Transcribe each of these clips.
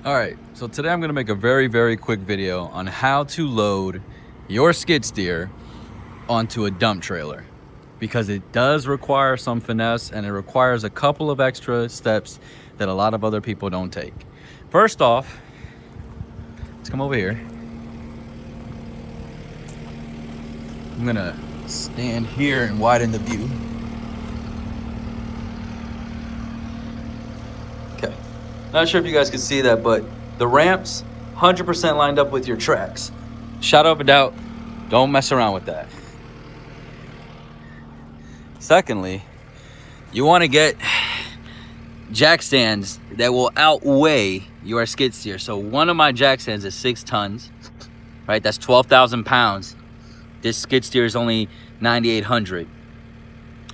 Alright, so today I'm going to make a very quick video on how to load your skid steer onto a dump trailer, because it does require some finesse and it requires a couple of extra steps that a lot of other people don't take. First off, let's come over here. I'm going to stand here and widen the view. Okay, not sure if you guys can see that, but the ramps 100% lined up with your tracks. Shadow of a doubt, don't mess around with that. Secondly, you want to get jack stands that will outweigh your skid steer. So one of my jack stands is 6 tons, right? That's 12,000 pounds. This skid steer is only 9,800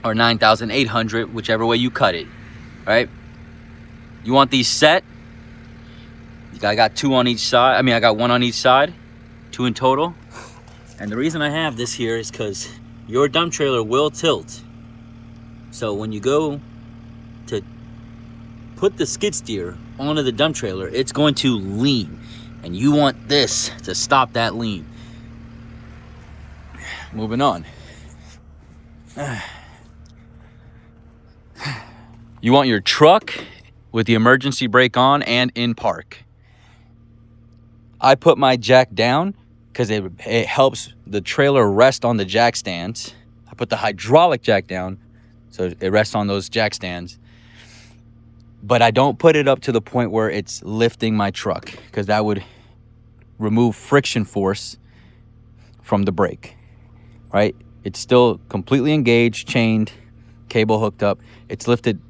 or 9,800, whichever way you cut it, right? You want these set. I got 2 on each side. I mean, I got 1 on each side, 2 in total. And the reason I have this here is because your dump trailer will tilt. So when you go to put the skid steer onto the dump trailer, it's going to lean, and you want this to stop that lean. Moving on. You want your truck with the emergency brake on and in park. I put my jack down because it helps the trailer rest on the jack stands. I put the hydraulic jack down so it rests on those jack stands. But I don't put it up to the point where it's lifting my truck, because that would remove friction force from the brake, right? It's still completely engaged, chained, cable hooked up. It's lifted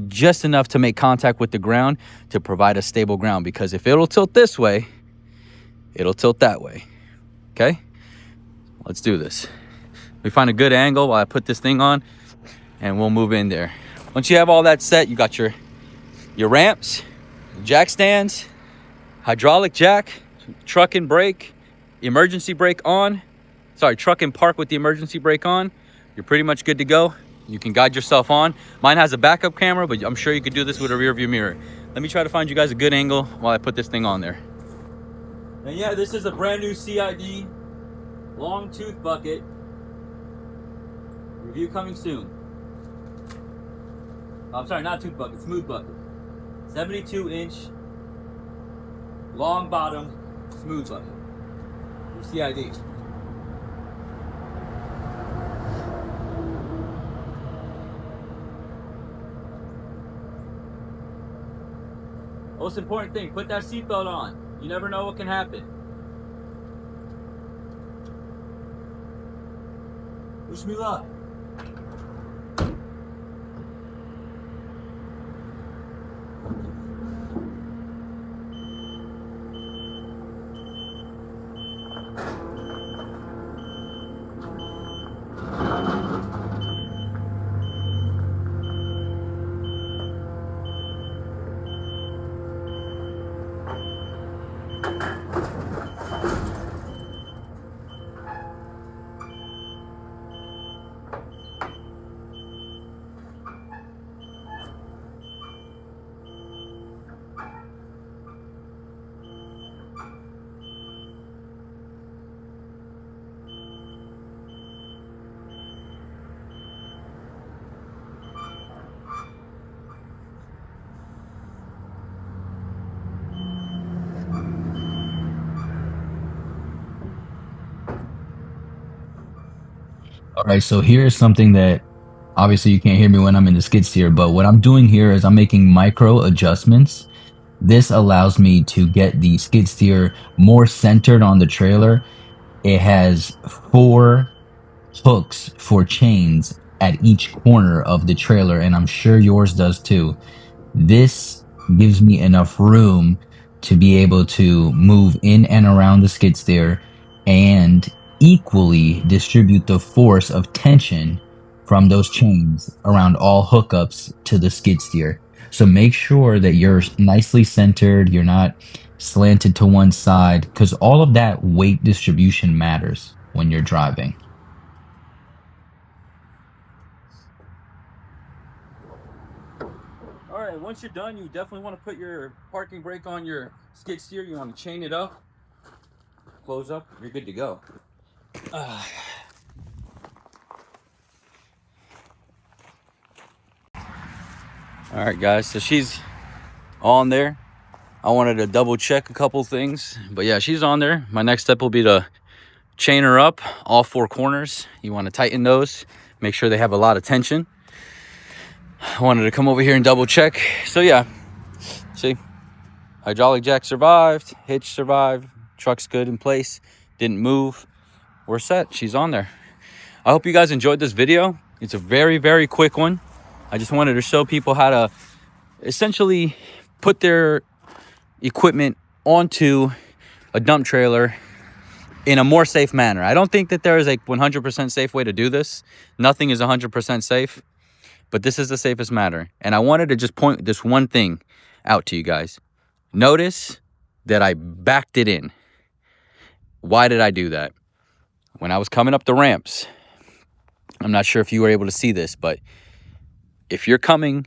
just enough to make contact with the ground to provide a stable ground, because if it'll tilt this way, it'll tilt that way. Okay, let's do this. We find a good angle while I put this thing on, and we'll move in there. Once you have all that set, you got your ramps, jack stands, hydraulic jack, truck and brake, emergency brake on. Sorry, truck and park with the emergency brake on. You're pretty much good to go. You can guide yourself on. Mine has a backup camera, but I'm sure you could do this with a rear view mirror. Let me try to find you guys a good angle while I put this thing on there. And yeah, this is a brand new CID long tooth bucket. Review coming soon. I'm sorry, not tooth bucket, smooth bucket. 72-inch long bottom smooth bucket. Your CID. Most important thing, put that seatbelt on. You never know what can happen. Wish me luck. All right, so here's something that obviously you can't hear me when I'm in the skid steer, but what I'm doing here is I'm making micro adjustments. This allows me to get the skid steer more centered on the trailer. It has 4 hooks for chains at each corner of the trailer, and I'm sure yours does too. This gives me enough room to be able to move in and around the skid steer and equally distribute the force of tension from those chains around all hookups to the skid steer. So make sure that you're nicely centered, you're not slanted to one side, because all of that weight distribution matters when you're driving. All right, once you're done, you definitely want to put your parking brake on your skid steer. You want to chain it up, close up, you're good to go. All right, guys, so she's on there. I wanted to double check a couple things, but yeah, she's on there. My next step will be to chain her up all four corners. You want to tighten those, make sure they have a lot of tension. I wanted to come over here and double check. So yeah, see, hydraulic jack survived, hitch survived, truck's good in place, didn't move. We're set. She's on there. I hope you guys enjoyed this video. It's a very, very quick one. I just wanted to show people how to essentially put their equipment onto a dump trailer in a more safe manner. I don't think that there is a 100% safe way to do this. Nothing is 100% safe, but this is the safest manner. And I wanted to just point this one thing out to you guys. Notice that I backed it in. Why did I do that? When I was coming up the ramps, I'm not sure if you were able to see this, but if you're coming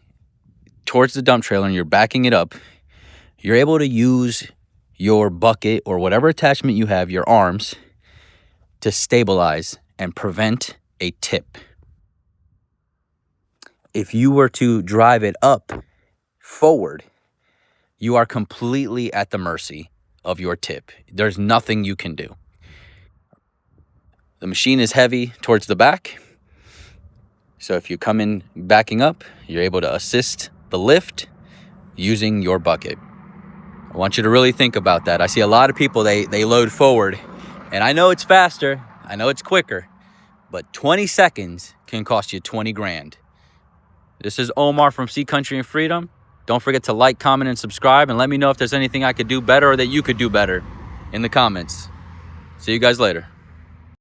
towards the dump trailer and you're backing it up, you're able to use your bucket or whatever attachment you have, your arms, to stabilize and prevent a tip. If you were to drive it up forward, you are completely at the mercy of your tip. There's nothing you can do. The machine is heavy towards the back. So if you come in backing up, you're able to assist the lift using your bucket. I want you to really think about that. I see a lot of people, they load forward, and I know it's faster, I know it's quicker, but 20 seconds can cost you 20 grand. This is Omar from Sea Country and Freedom. Don't forget to like, comment, and subscribe, and let me know if there's anything I could do better or that you could do better in the comments. See you guys later.